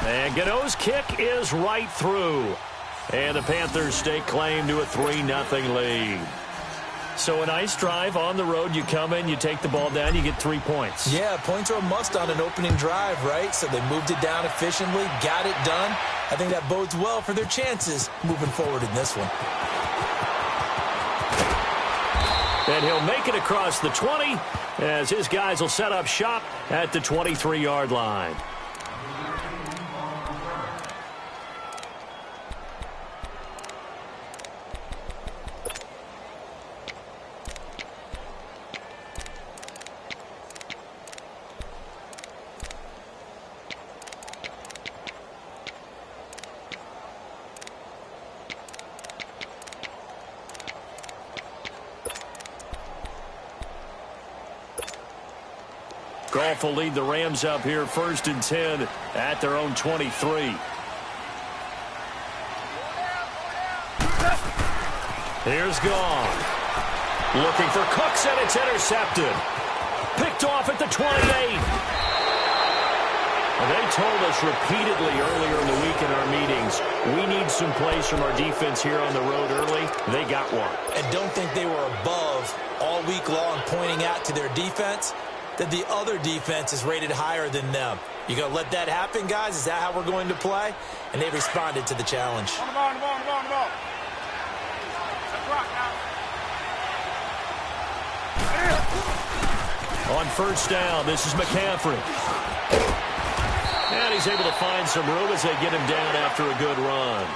And Gano's kick is right through. And the Panthers stake claim to a 3-0 lead. So a nice drive on the road. You come in, you take the ball down, you get 3 points. Yeah, points are a must on an opening drive, right? So they moved it down efficiently, got it done. I think that bodes well for their chances moving forward in this one. And he'll make it across the 20 as his guys will set up shop at the 23-yard line. Goff will lead the Rams up here 1st and 10 at their own 23. Here's Goff. Looking for Cooks, and it's intercepted. Picked off at the 28. They told us repeatedly earlier in the week in our meetings, we need some plays from our defense here on the road early. They got one. And don't think they were above all week long pointing out to their defense that the other defense is rated higher than them. You going to let that happen, guys? Is that how we're going to play? And they responded to the challenge. On the ball, on the ball, on the ball, on the ball. Let's rock now. On 1st down, this is McCaffrey. And he's able to find some room as they get him down after a good run.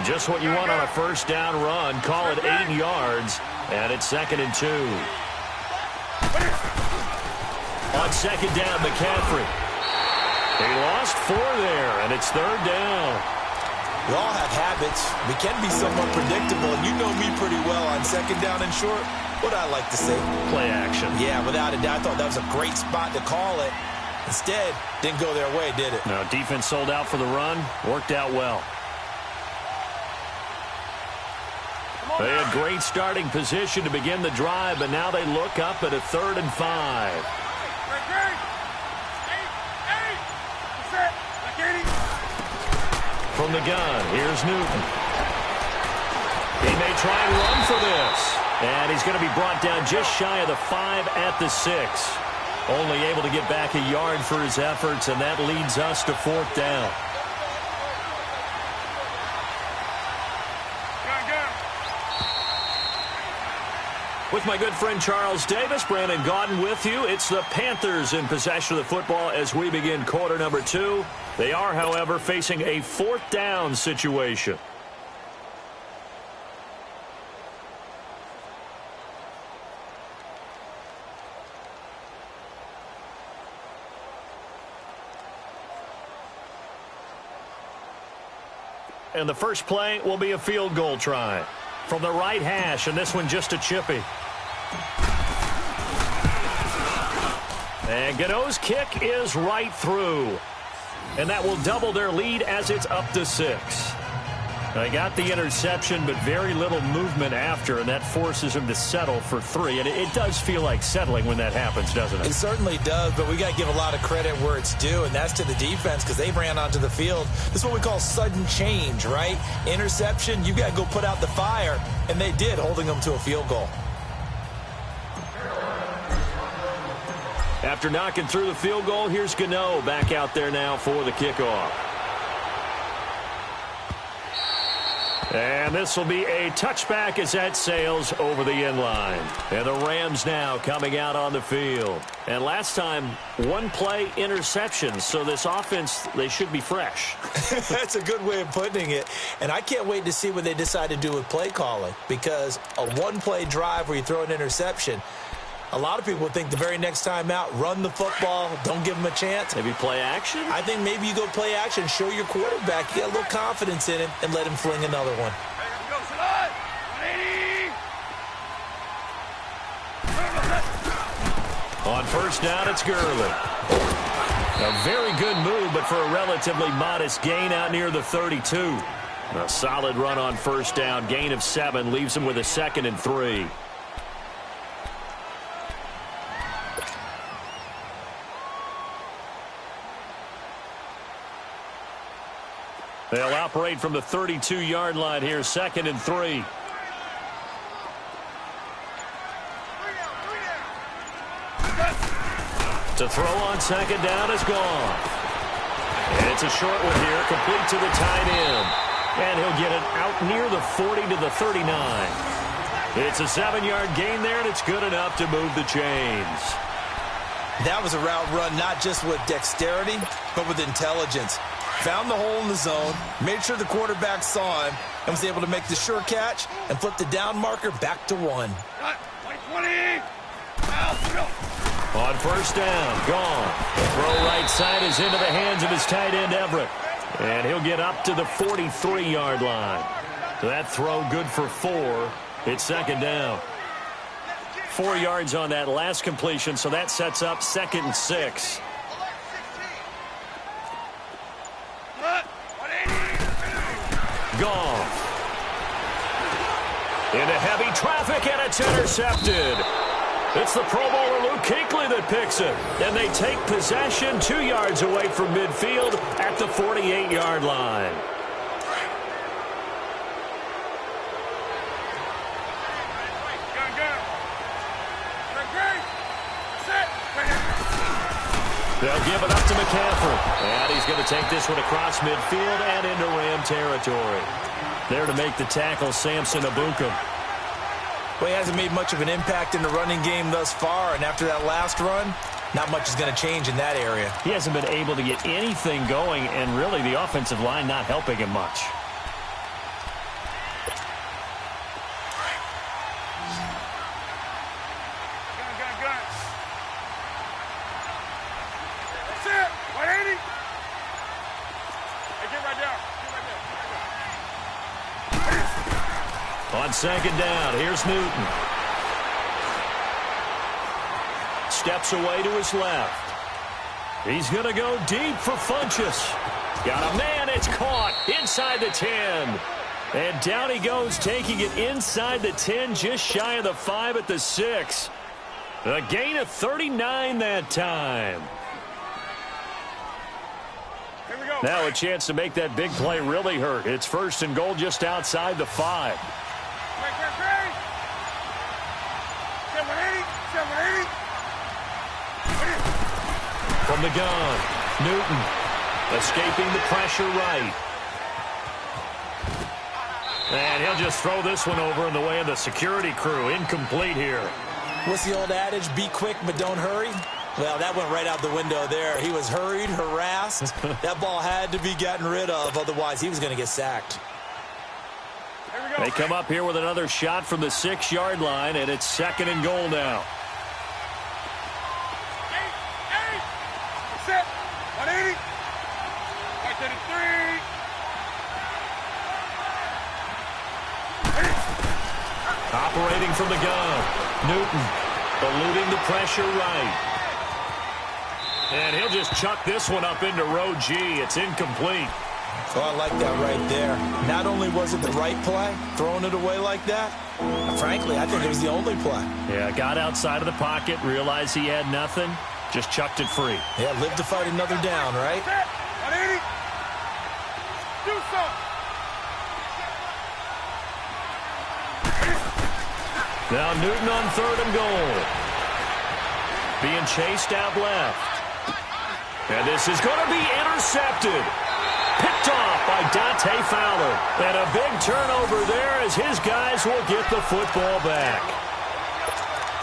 Just what you want on a 1st down run. Call it 8 yards, and it's 2nd and 2. On 2nd down, McCaffrey. He lost 4 there, and it's 3rd down. We all have habits. We can be somewhat predictable, and you know me pretty well on 2nd down and short. What I like to say? Play action. Yeah, without a doubt. I thought that was a great spot to call it. Instead, didn't go their way, did it? No, defense sold out for the run. Worked out well. They had great starting position to begin the drive, but now they look up at a 3rd and 5. From the gun, here's Newton. He may try and run for this. And he's going to be brought down just shy of the 5 at the 6. Only able to get back a yard for his efforts, and that leads us to 4th down. With my good friend Charles Davis, Brandon Gaudin with you. It's the Panthers in possession of the football as we begin quarter number 2. They are, however, facing a 4th down situation. And the first play will be a field goal try from the right hash, and this one just a chippy. And Gano's kick is right through. And that will double their lead as it's up to 6. They got the interception, but very little movement after, and that forces him to settle for 3. And it does feel like settling when that happens, doesn't it? It certainly does, but we got to give a lot of credit where it's due, and that's to the defense because they ran onto the field. This is what we call sudden change, right? Interception, you got to go put out the fire, and they did, holding them to a field goal. After knocking through the field goal, here's Gano back out there now for the kickoff. And this will be a touchback as that sails over the end line. And the Rams now coming out on the field. And last time, 1 play interception. So this offense, they should be fresh. That's a good way of putting it. And I can't wait to see what they decide to do with play calling. Because a 1-play drive where you throw an interception, a lot of people think the very next time out, run the football, don't give them a chance. Maybe play action? I think maybe you go play action, show your quarterback, you got a little confidence in him, and let him fling another one. On 1st down, it's Gurley. A very good move, but for a relatively modest gain out near the 32. A solid run on 1st down, gain of 7, leaves him with a 2nd and 3. They'll operate from the 32-yard line here, 2nd and 3. To throw on 2nd down is gone. And it's a short one here, complete to the tight end. And he'll get it out near the 40 to the 39. It's a 7-yard gain there, and it's good enough to move the chains. That was a route run not just with dexterity, but with intelligence. Found the hole in the zone, made sure the quarterback saw him, and was able to make the sure catch and flip the down marker back to 1. On 1st down, gone. The throw right side is into the hands of his tight end, Everett. And he'll get up to the 43-yard line. So that throw good for 4. It's 2nd down. 4 yards on that last completion, so that sets up 2nd and 6. Gone. Into heavy traffic, and it's intercepted. It's the Pro Bowler Luke Kuechly that picks it. And they take possession 2 yards away from midfield at the 48-yard line. They'll give it up to McCaffrey. And he's going to take this one across midfield and into Ram territory. There to make the tackle, Samson Abukum. Well, he hasn't made much of an impact in the running game thus far, and after that last run, not much is going to change in that area. He hasn't been able to get anything going, and really the offensive line not helping him much. On 2nd down, here's Newton. Steps away to his left. He's going to go deep for Funchess. Got a man, it's caught inside the 10. And down he goes, taking it inside the 10, just shy of the 5 at the 6. A gain of 39 that time. Now a chance to make that big play really hurt. It's 1st and goal just outside the 5. From the gun, Newton escaping the pressure right. And he'll just throw this one over in the way of the security crew. Incomplete here. What's the old adage? Be quick, but don't hurry. Well, that went right out the window there. He was hurried, harassed. That ball had to be gotten rid of. Otherwise, he was going to get sacked. They come up here with another shot from the 6-yard line, and it's 2nd and goal now. Operating from the gun, Newton eluding the pressure right. And he'll just chuck this one up into row G. It's incomplete. Oh, I like that right there. Not only was it the right play, throwing it away like that, frankly, I think it was the only play. Yeah, got outside of the pocket, realized he had nothing, just chucked it free. Yeah, live to fight another down, right? Do something. Now Newton on 3rd and goal. Being chased out left. And this is going to be intercepted. Picked off by Dante Fowler. And a big turnover there as his guys will get the football back.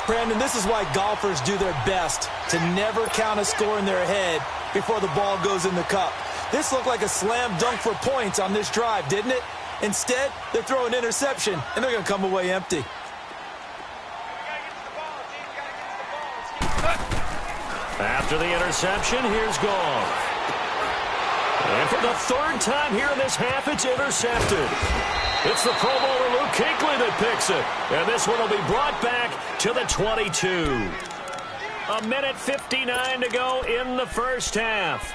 Brandon, this is why golfers do their best to never count a score in their head before the ball goes in the cup. This looked like a slam dunk for points on this drive, didn't it? Instead, they're throwing interception, and they're going to come away empty. After the interception, here's Goff. And for the 3rd time here in this half, it's intercepted. It's the Pro Bowler Luke Kuechly that picks it. And this one will be brought back to the 22. 1:59 to go in the first half.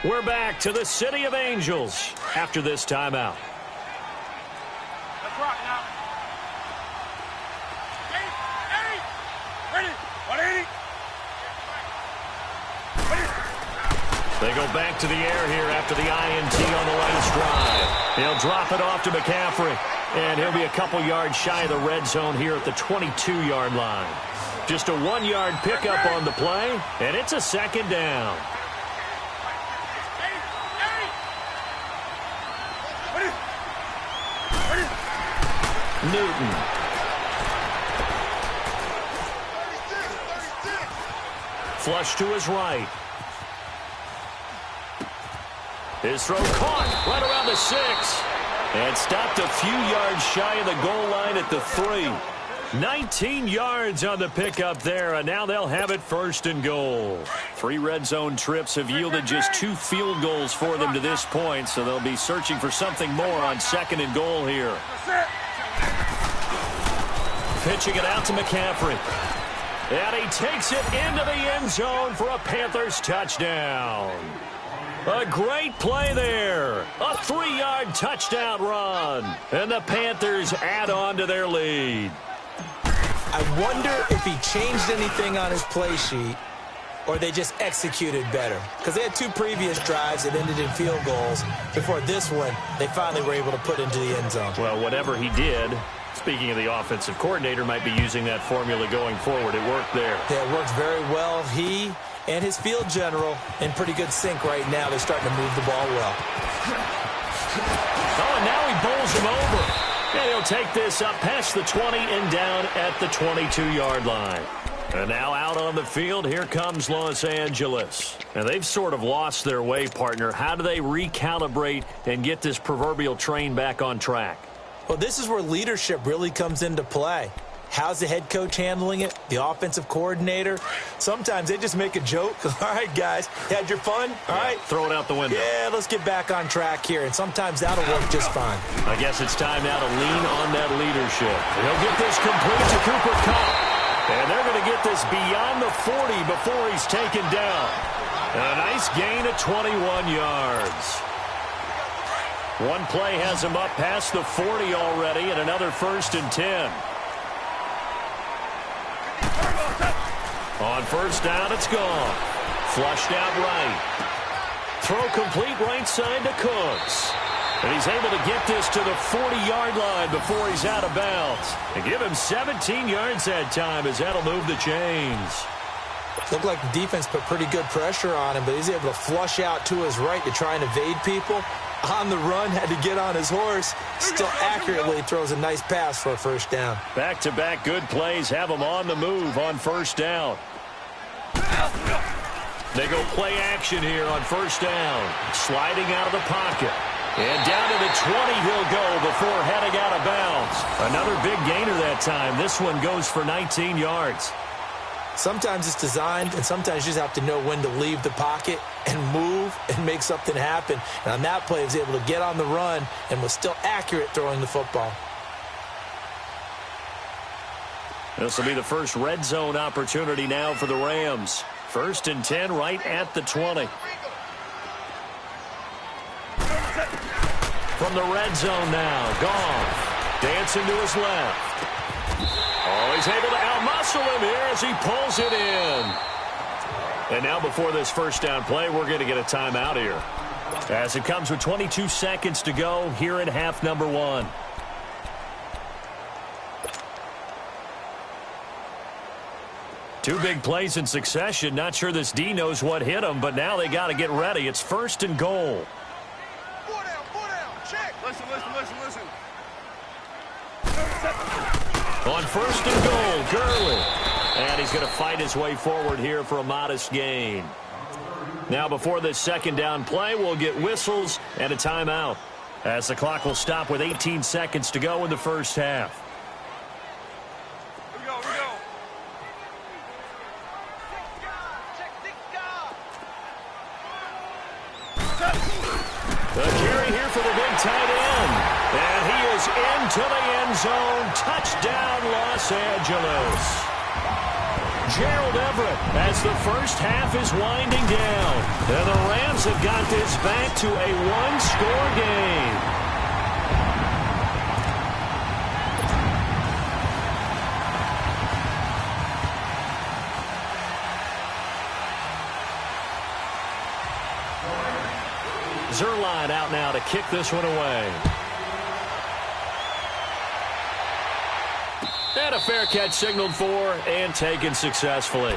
We're back to the City of Angels after this timeout. Let's rock now. Ready. 180. They go back to the air here after the INT on the latest drive. He'll drop it off to McCaffrey, and he'll be a couple yards shy of the red zone here at the 22-yard line. Just a 1-yard pickup on the play, and it's a second down. Newton. Flush to his right. His throw caught right around the 6. And stopped a few yards shy of the goal line at the 3. 19 yards on the pickup there, and now they'll have it 1st and goal. 3 red zone trips have yielded just 2 field goals for them to this point, so they'll be searching for something more on 2nd and goal here. Pitching it out to McCaffrey. And he takes it into the end zone for a Panthers touchdown. A great play there. A 3-yard touchdown run. And the Panthers add on to their lead. I wonder if he changed anything on his play sheet or they just executed better. Because they had 2 previous drives that ended in field goals. Before this one, they finally were able to put into the end zone. Well, whatever he did, speaking of the offensive coordinator, might be using that formula going forward. It worked there. Yeah, it worked very well. He and his field general in pretty good sync right now. They're starting to move the ball well. Oh, and now he bowls him over. And he'll take this up past the 20 and down at the 22-yard line. And now out on the field, here comes Los Angeles. And they've sort of lost their way, partner. How do they recalibrate and get this proverbial train back on track? Well, this is where leadership really comes into play. How's the head coach handling it? The offensive coordinator? Sometimes they just make a joke. All right, guys, had your fun? All right. Throw it out the window. Yeah, let's get back on track here. And sometimes that'll work just fine. I guess it's time now to lean on that leadership. He'll get this complete to Cooper Kupp. And they're going to get this beyond the 40 before he's taken down. And a nice gain of 21 yards. One play has him up past the 40 already, and another 1st and 10. On 1st down, it's gone. Flushed out right. Throw complete right side to Cooks. And he's able to get this to the 40-yard line before he's out of bounds. And give him 17 yards that time as that'll move the chains. Looked like the defense put pretty good pressure on him, but he's able to flush out to his right to try and evade people. On the run, had to get on his horse. Still accurately throws a nice pass for a 1st down. Back-to-back good plays have him on the move on 1st down. They go play action here on 1st down. Sliding out of the pocket. And down to the 20 he'll go before heading out of bounds. Another big gainer that time. This one goes for 19 yards. Sometimes it's designed, and sometimes you just have to know when to leave the pocket and move and make something happen. And on that play, he was able to get on the run and was still accurate throwing the football. This will be the first red zone opportunity now for the Rams. 1st and 10 right at the 20. From the red zone now, Goff dancing to his left. Oh, he's able to outmuscle him here as he pulls it in. And now before this 1st down play, we're going to get a timeout here. As it comes with 22 seconds to go here in half number 1. Two big plays in succession. Not sure this D knows what hit him, but now they got to get ready. It's 1st and goal. 4 down, check. Listen. On 1st and goal, Gurley. And he's going to fight his way forward here for a modest gain. Now before this 2nd down play, we'll get whistles and a timeout, as the clock will stop with 18 seconds to go in the 1st half. Here we go. The carry here for the big tight end. And he is into the end zone. Touchdown, Los Angeles. Gerald Everett as the 1st half is winding down. And the Rams have got this back to a 1-score game. Zuerlein out now to kick this one away. And a fair catch signaled for and taken successfully.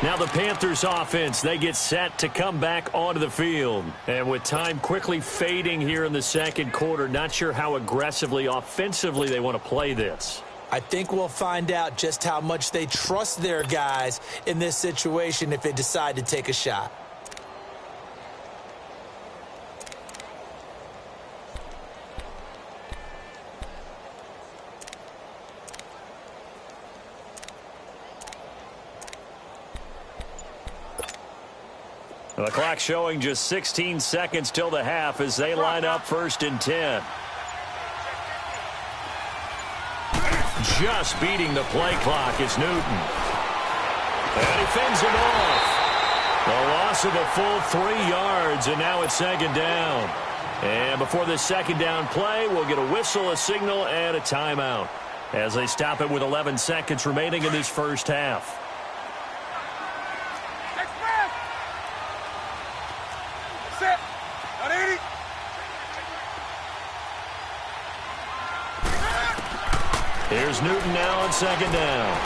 Now the Panthers offense, they get set to come back onto the field. And with time quickly fading here in the second quarter, not sure how aggressively, offensively they want to play this. I think we'll find out just how much they trust their guys in this situation if they decide to take a shot. The clock showing just 16 seconds till the half as they line up 1st and 10. Just beating the play clock is Newton. And he fends him off. A loss of a full 3 yards, and now it's 2nd down. And before this 2nd down play, we'll get a whistle, a signal, and a timeout as they stop it with 11 seconds remaining in this first half. Here's Newton now on 2nd down.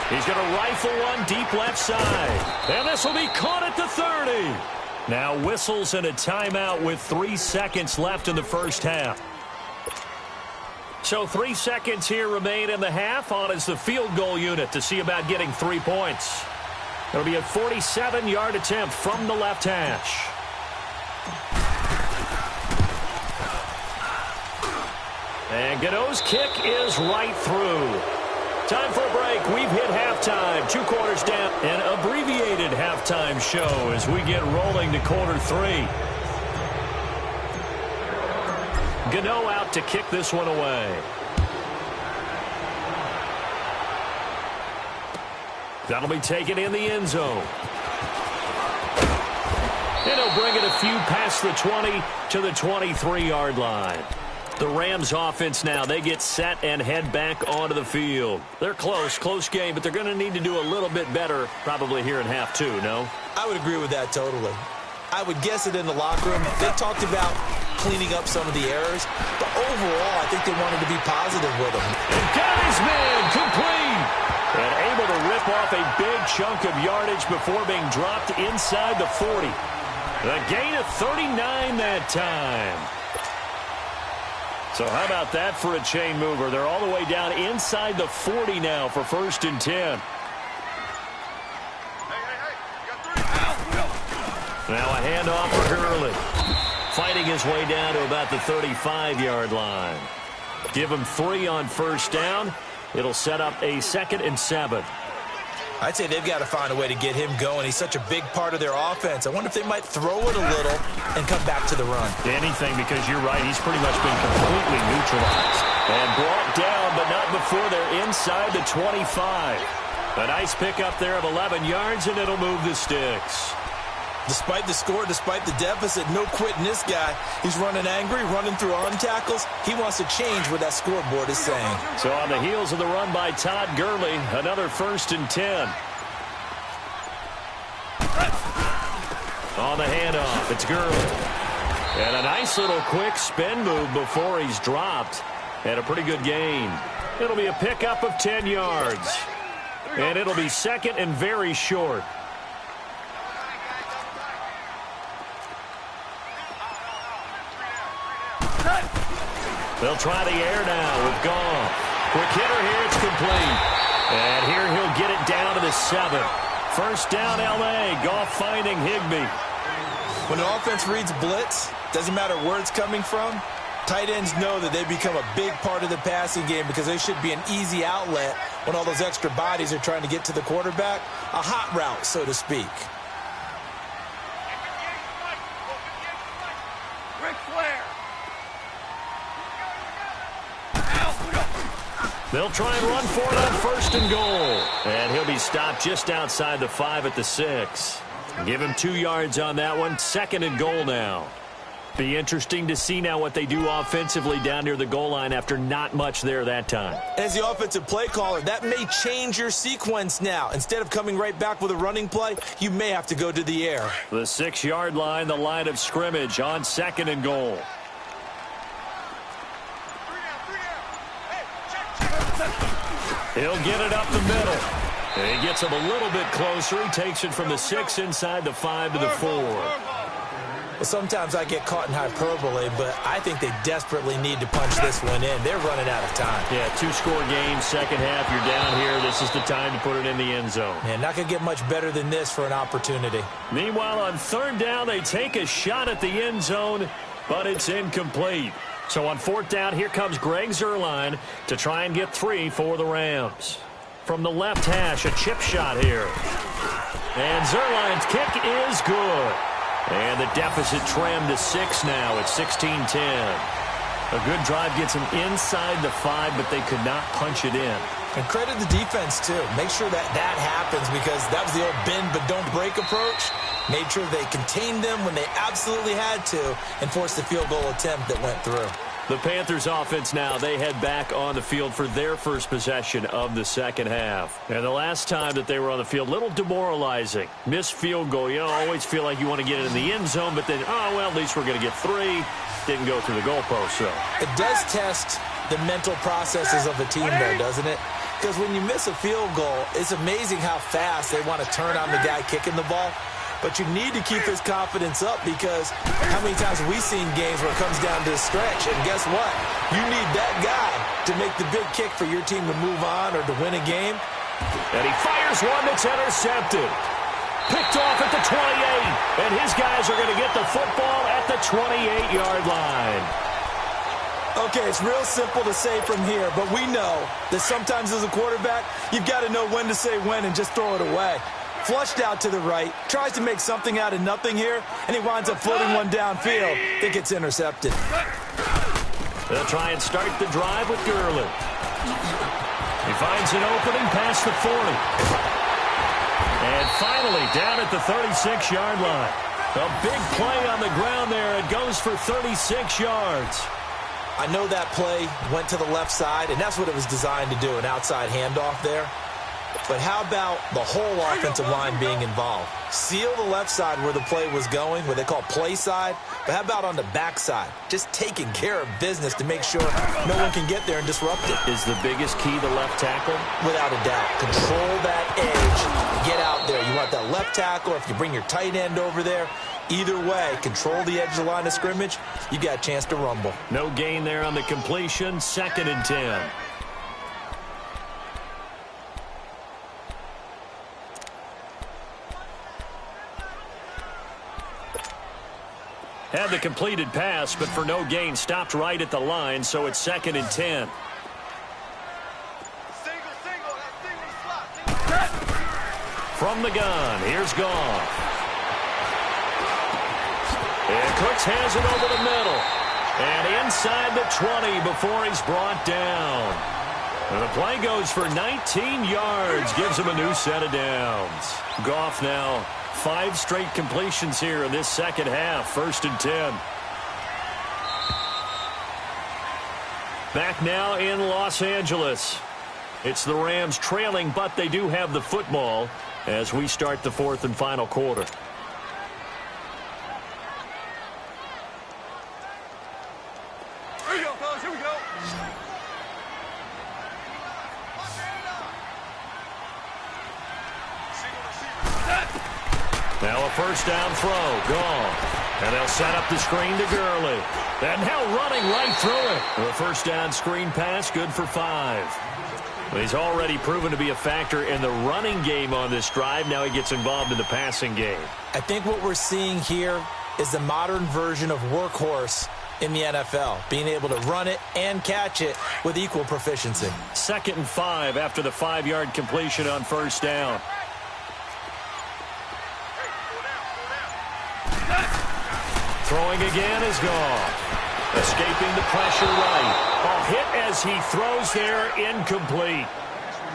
He's going to rifle one deep left side. And this will be caught at the 30. Now whistles and a timeout with 3 seconds left in the first half. So 3 seconds here remain in the half. On is the field goal unit to see about getting 3 points. It'll be a 47-yard attempt from the left hash. And Gano's kick is right through. Time for a break. We've hit halftime. 2 quarters down. An abbreviated halftime show as we get rolling to quarter 3. Gano out to kick this one away. That'll be taken in the end zone. And he'll bring it a few past the 20 to the 23-yard line. The Rams offense now, they get set and head back onto the field. They're close game, but they're going to need to do a little bit better probably here in half 2, no? I would agree with that totally. I would guess it in the locker room. They talked about cleaning up some of the errors, but overall, I think they wanted to be positive with them. And got his man complete. And able to rip off a big chunk of yardage before being dropped inside the 40. The gain of 39 that time. So how about that for a chain mover? They're all the way down inside the 40 now for 1st and 10. Now a handoff for Gurley. Fighting his way down to about the 35-yard line. Give him 3 on 1st down. It'll set up a 2nd and 7. I'd say they've got to find a way to get him going. He's such a big part of their offense. I wonder if they might throw it a little and come back to the run. Anything, because you're right. He's pretty much been completely neutralized. And brought down, but not before they're inside the 25. A nice pickup there of 11 yards, and it'll move the sticks. Despite the score, despite the deficit, no quitting this guy. He's running angry, running through arm tackles. He wants to change what that scoreboard is saying. So on the heels of the run by Todd Gurley, another 1st and 10. On the handoff, it's Gurley. And a nice little quick spin move before he's dropped. And a pretty good gain. It'll be a pickup of 10 yards. And it'll be 2nd and very short. They'll try the air now with Goff. Quick hitter here, it's complete. And here he'll get it down to the 7. 1st down, L.A. Goff finding Higbee. When an offense reads blitz, doesn't matter where it's coming from, tight ends know that they become a big part of the passing game because they should be an easy outlet when all those extra bodies are trying to get to the quarterback. A hot route, so to speak. They'll try and run for it on 1st and goal. And he'll be stopped just outside the 5 at the 6. Give him 2 yards on that one. 2nd and goal now. Be interesting to see now what they do offensively down near the goal line after not much there that time. As the offensive play caller, that may change your sequence now. Instead of coming right back with a running play, you may have to go to the air. The 6-yard line, the line of scrimmage on 2nd and goal. He'll get it up the middle. He gets him a little bit closer. He takes it from the 6 inside the 5 to the 4. Well, sometimes I get caught in hyperbole, but I think they desperately need to punch this one in. They're running out of time. Yeah, 2-score game, second half. You're down here. This is the time to put it in the end zone. Man, not going to get much better than this for an opportunity. Meanwhile, on 3rd down, they take a shot at the end zone, but it's incomplete. So on 4th down, here comes Greg Zuerlein to try and get 3 for the Rams. From the left hash, a chip shot here. And Zuerlein's kick is good. And the deficit trimmed to 6 now at 16-10. A good drive gets them inside the 5, but they could not punch it in. And credit the defense, too. Make sure that happens because that was the old bend but don't break approach. Made sure they contained them when they absolutely had to and forced the field goal attempt that went through. The Panthers offense now, they head back on the field for their first possession of the second half. And the last time that they were on the field, a little demoralizing. Missed field goal. You always feel like you want to get it in the end zone, but then, oh, well, at least we're going to get 3. Didn't go through the goalpost, so. It does test the mental processes of a team, though, doesn't it? Because when you miss a field goal, it's amazing how fast they want to turn on the guy kicking the ball. But you need to keep his confidence up because how many times have we seen games where it comes down to a stretch? And guess what? You need that guy to make the big kick for your team to move on or to win a game. And he fires one that's intercepted. Picked off at the 28. And his guys are going to get the football at the 28-yard line. Okay, it's real simple to say from here, but we know that sometimes as a quarterback, you've got to know when to say when and just throw it away. Flushed out to the right, tries to make something out of nothing here, and he winds up floating one downfield that gets intercepted. They'll try and start the drive with Gurley. He finds an opening past the 40. And finally, down at the 36-yard line. A big play on the ground there. It goes for 36 yards. I know that play went to the left side, and that's what it was designed to do, an outside handoff there. But how about the whole offensive line being involved? Seal the left side where the play was going, what they call play side. But how about on the back side? Just taking care of business to make sure no one can get there and disrupt it. Is the biggest key the left tackle? Without a doubt. Control that edge. Get out there. You want that left tackle, or if you bring your tight end over there, either way, control the edge of the line of scrimmage, you got a chance to rumble. No gain there on the completion. 2nd and 10. Had the completed pass, but for no gain, stopped right at the line, so it's 2nd and 10. From the gun, here's Goff. And Cooks has it over the middle. And inside the 20 before he's brought down. And the play goes for 19 yards, gives him a new set of downs. Goff now 5 straight completions here in this second half. 1st and 10. Back now in Los Angeles. It's the Rams trailing, but they do have the football as we start the 4th and final quarter. Here we go, fellas. Here we go. Now a 1st down throw. Gone. And they'll set up the screen to Gurley. And now running right through it. The 1st down screen pass, good for 5. Well, he's already proven to be a factor in the running game on this drive. Now he gets involved in the passing game. I think what we're seeing here is the modern version of workhorse in the NFL, being able to run it and catch it with equal proficiency. 2nd and 5 after the 5-yard completion on 1st down. Throwing again is Goff. Escaping the pressure right. A hit as he throws there, incomplete.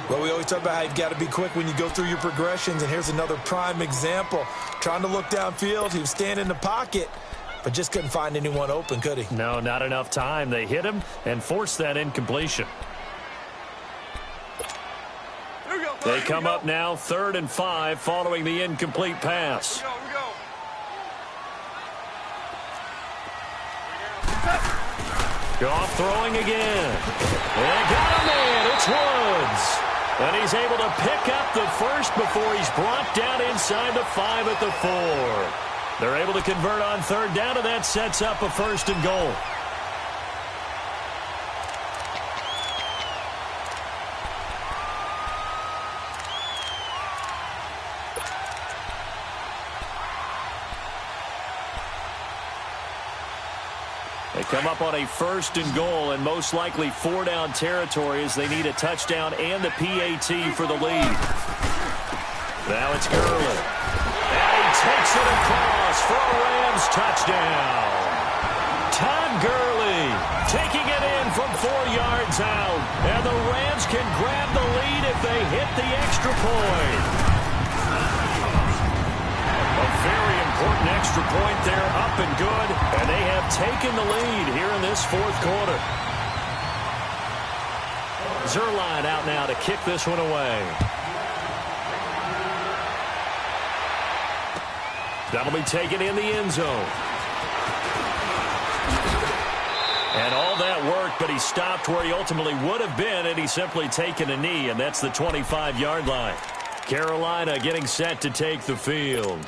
Well, we always talk about how you've got to be quick when you go through your progressions, and here's another prime example. Trying to look downfield, he was standing in the pocket, but just couldn't find anyone open, could he? No, not enough time. They hit him and forced that incompletion. They come up now 3rd and 5 following the incomplete pass. Goff throwing again. And got a man. It's Woods. And he's able to pick up the first before he's brought down inside the 5 at the 4. They're able to convert on 3rd down, and that sets up a 1st and goal. They come up on a 1st and goal, and most likely 4-down territory as they need a touchdown and the PAT for the lead. Now it's Gurley. And he takes it across for a Rams touchdown. Todd Gurley taking it in from 4 yards out. And the Rams can grab the lead if they hit the extra point. A very important extra point there, up and good, and they have taken the lead here in this 4th quarter. Zuerlein out now to kick this one away. That'll be taken in the end zone. And all that work, but he stopped where he ultimately would have been had he simply taken a knee, and that's the 25-yard line. Carolina getting set to take the field.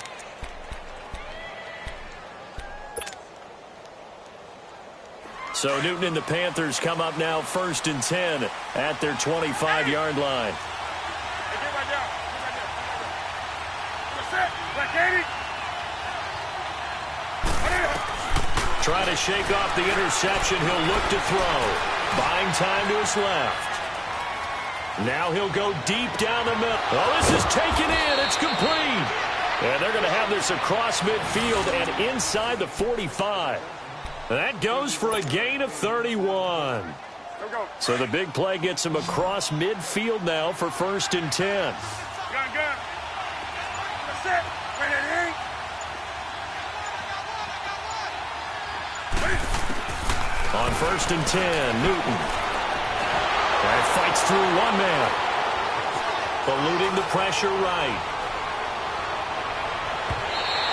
So Newton and the Panthers come up now 1st and 10 at their 25-yard line. Trying to shake off the interception. He'll look to throw. Buying time to his left. Now he'll go deep down the middle. Oh, this is taken in. It's complete. And they're going to have this across midfield and inside the 45. That goes for a gain of 31. So the big play gets him across midfield now for 1st and 10. Gun. That's it. On 1st and 10, Newton. And fights through one man. Eluding the pressure right.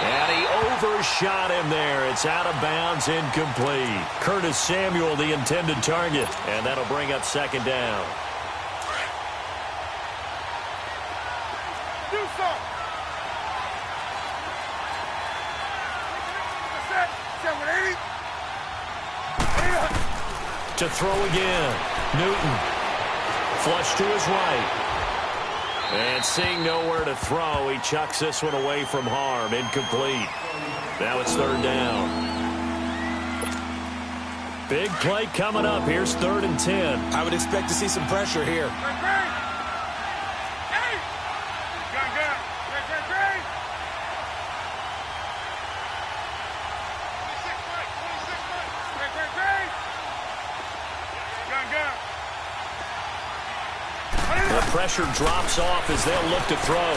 And he overshot him there. It's out of bounds, incomplete. Curtis Samuel, the intended target. And that'll bring up 2nd down. Do something. That's it. 780. To throw again. Newton. Flush to his right. And seeing nowhere to throw, he chucks this one away from harm. Incomplete. Now it's 3rd down. Big play coming up. Here's 3rd and 10. I would expect to see some pressure here. The pressure drops off as they'll look to throw.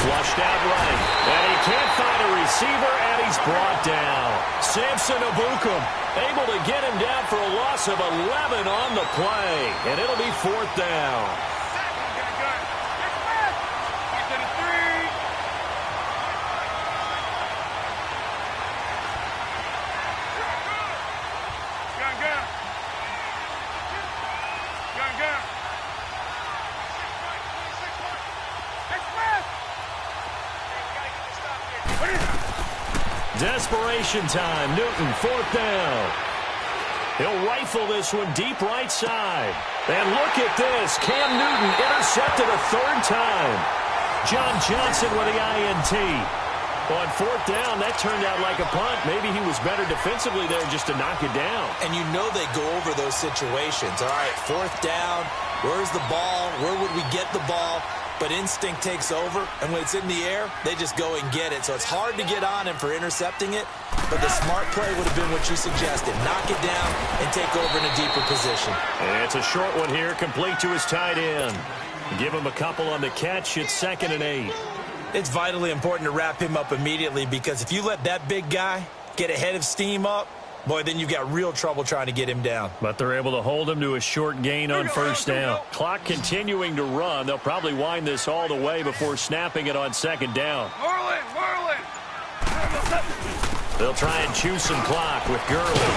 Flushed out right. And he can't find a receiver, and he's brought down. Samson Ebukam able to get him down for a loss of 11 on the play. And it'll be 4th down. Desperation time. Newton, 4th down. He'll rifle this one deep right side. And look at this. Cam Newton intercepted a 3rd time. John Johnson with the INT. On 4th down, that turned out like a punt. Maybe he was better defensively there just to knock it down. And you know they go over those situations. All right, 4th down. Where's the ball? Where would we get the ball? But instinct takes over, and when it's in the air, they just go and get it. So it's hard to get on him for intercepting it, but the smart play would have been what you suggested. Knock it down and take over in a deeper position. And it's a short one here, complete to his tight end. Give him a couple on the catch. It's 2nd and 8. It's vitally important to wrap him up immediately because if you let that big guy get a head of steam up, boy, then you've got real trouble trying to get him down. But they're able to hold him to a short gain on first down. Clock continuing to run. They'll probably wind this all the way before snapping it on second down. Merlin! They'll try and choose some clock with Gurley.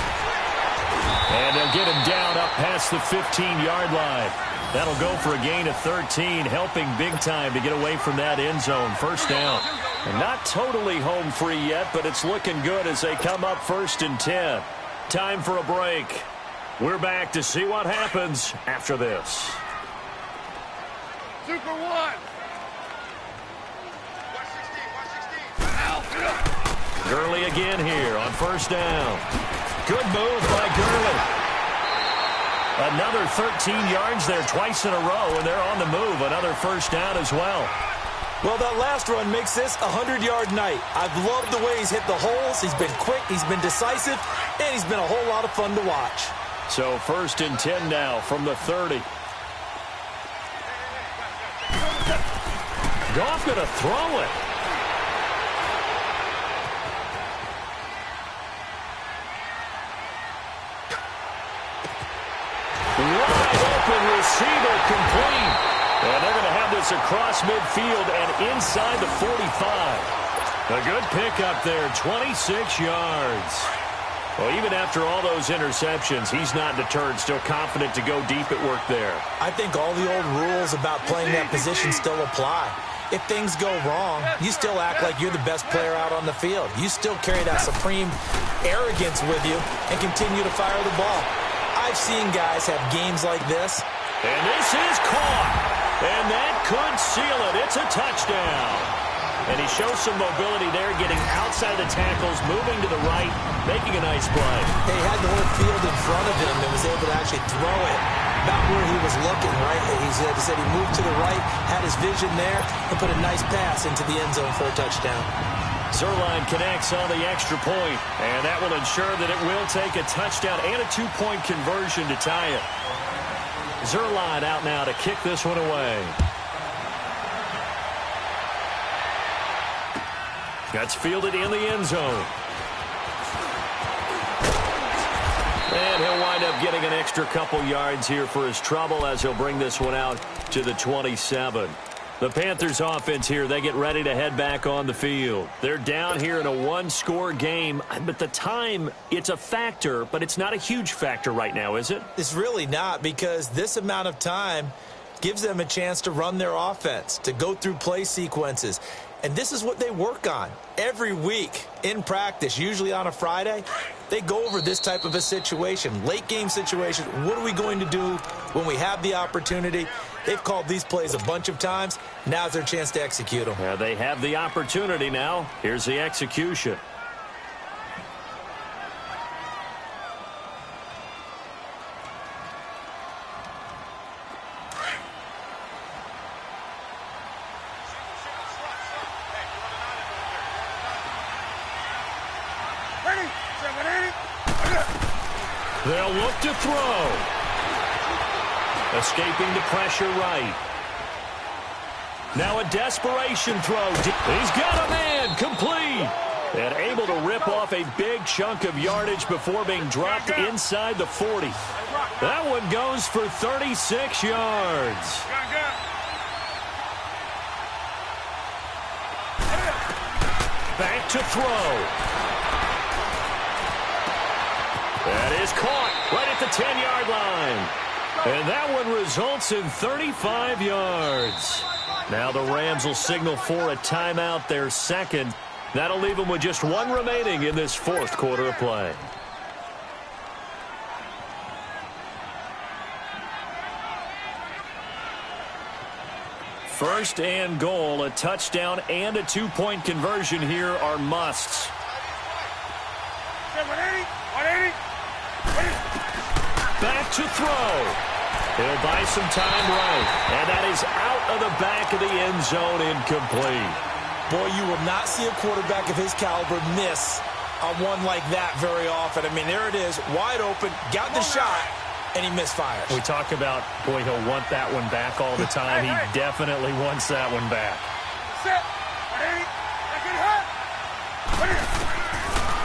And they'll get him down up past the 15-yard line. That'll go for a gain of 13, helping big time to get away from that end zone. First down. And not totally home free yet, but it's looking good as they come up 1st and 10. Time for a break. We're back to see what happens after this. Super one. 116. Gurley again here on first down. Good move by Gurley. Another 13 yards there twice in a row, and they're on the move. Another first down as well. Well, that last run makes this a 100-yard night. I've loved the way he's hit the holes. He's been quick, he's been decisive, and he's been a whole lot of fun to watch. So 1st and 10 now from the 30. Goff going to throw it. Wide open receiver complete. And they're going to have this across midfield and inside the 45. A good pickup there, 26 yards. Well, even after all those interceptions, he's not deterred, still confident to go deep at work there. I think all the old rules about playing that position still apply. If things go wrong, you still act like you're the best player out on the field. You still carry that supreme arrogance with you and continue to fire the ball. I've seen guys have games like this. And this is caught. And that could seal it. It's a touchdown. And he shows some mobility there, getting outside the tackles, moving to the right, making a nice play. He had the whole field in front of him and was able to actually throw it about where he was looking, right? He said he moved to the right, had his vision there, and put a nice pass into the end zone for a touchdown. Zuerlein connects on the extra point, and that will ensure that it will take a touchdown and a two-point conversion to tie it. Zuerlein out now to kick this one away. That's fielded in the end zone. And he'll wind up getting an extra couple yards here for his trouble as he'll bring this one out to the 27. The Panthers offense here, they get ready to head back on the field. They're down here in a one-score game, but the time, it's a factor, but it's not a huge factor right now, is it? It's really not, because this amount of time gives them a chance to run their offense, to go through play sequences. And this is what they work on every week in practice, usually on a Friday. They go over this type of a situation, late game situation. What are we going to do when we have the opportunity? They've called these plays a bunch of times. Now's their chance to execute them. Yeah, they have the opportunity now. Here's the execution. They'll look to throw. Escaping the pressure right. Now a desperation throw. He's got a man complete. And able to rip off a big chunk of yardage before being dropped inside the 40. That one goes for 36 yards. Back to throw. That is caught right at the 10-yard line. And that one results in 35 yards. Now the Rams will signal for a timeout, their second. That'll leave them with just one remaining in this fourth quarter of play. First and goal, a touchdown and a two-point conversion here are musts. Back to throw. He'll buy some time right. And that is out of the back of the end zone, incomplete. Boy, you will not see a quarterback of his caliber miss on one like that very often. I mean, there it is, wide open, got the shot, and he misfires. We talk about, boy, he'll want that one back all the time. He definitely wants that one back.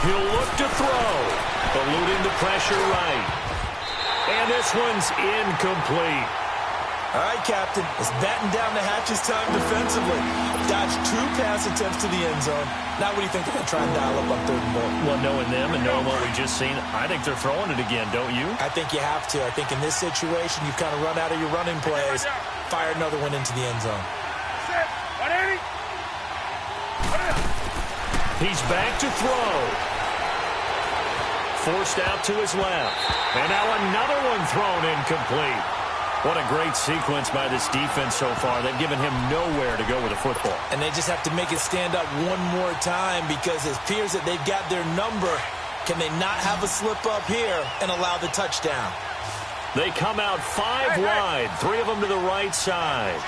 He'll look to throw, eluding the pressure right. And this one's incomplete. All right, Captain, let's batten down the hatches time defensively. Dodged 2 pass attempts to the end zone. Now what do you think they're going to try and dial up on 3rd and goal? Well, knowing them and knowing what we just seen, I think they're throwing it again, don't you? I think you have to. I think in this situation, you've kind of run out of your running plays. Fire another one into the end zone. He's back to throw. Forced out to his left. And now another one thrown incomplete. What a great sequence by this defense so far. They've given him nowhere to go with the football. And they just have to make it stand up one more time because it appears that they've got their number. Can they not have a slip up here and allow the touchdown? They come out 5 wide, 3 of them to the right side.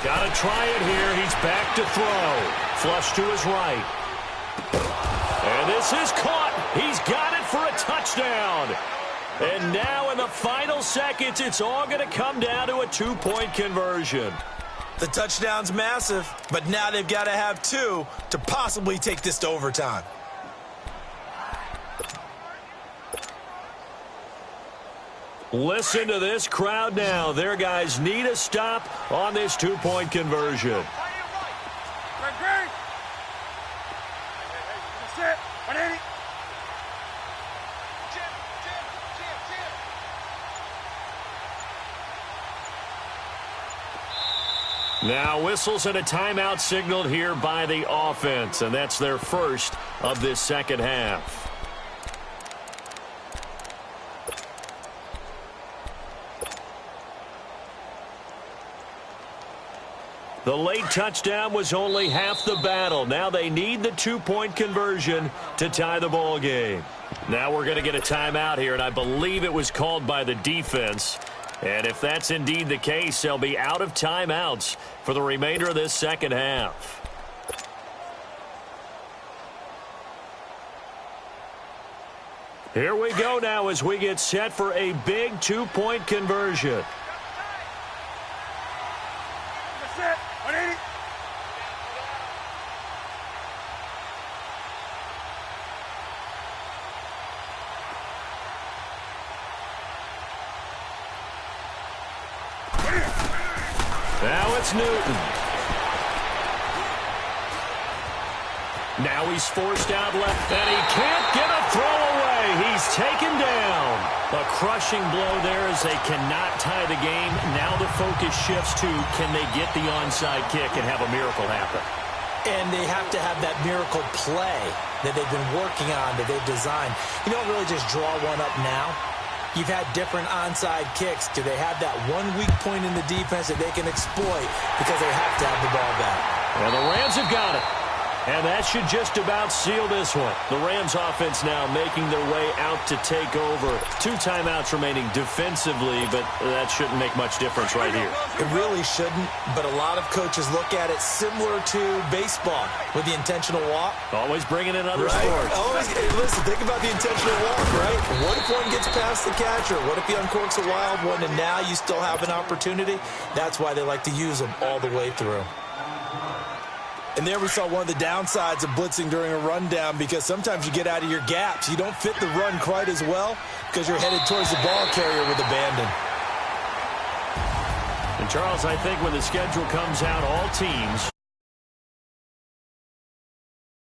Got to try it here. He's back to throw. Flush to his right. And this is caught. He's got it for a touchdown. And now in the final seconds, it's all going to come down to a 2-point conversion. The touchdown's massive, but now they've got to have 2 to possibly take this to overtime. Listen to this crowd now. Their guys need a stop on this 2-point conversion. Now whistles and a timeout signaled here by the offense, and that's their first of this second half. The late touchdown was only half the battle. Now they need the 2-point conversion to tie the ball game. Now we're going to get a timeout here, and I believe it was called by the defense. And if that's indeed the case, they'll be out of timeouts for the remainder of this second half. Here we go now as we get set for a big 2-point conversion. Now it's Newton. Now he's forced out left, and he can't get a throw away. He's taken down. A crushing blow there as they cannot tie the game. Now the focus shifts to, can they get the onside kick and have a miracle happen? And they have to have that miracle play that they've been working on, that they've designed. You don't really just draw one up now. You've had different onside kicks. Do they have that one weak point in the defense that they can exploit because they have to have the ball back? And the Rams have got it. And that should just about seal this one. The Rams offense now making their way out to take over. 2 timeouts remaining defensively, but that shouldn't make much difference right here. It really shouldn't, but a lot of coaches look at it similar to baseball with the intentional walk. Always bringing in other right? sports. Always, listen, think about the intentional walk, right? What if one gets past the catcher? What if he uncorks a wild one and now you still have an opportunity? That's why they like to use them all the way through. And there we saw one of the downsides of blitzing during a rundown, because sometimes you get out of your gaps. You don't fit the run quite as well because you're headed towards the ball carrier with abandon. And, Charles, I think when the schedule comes out, all teams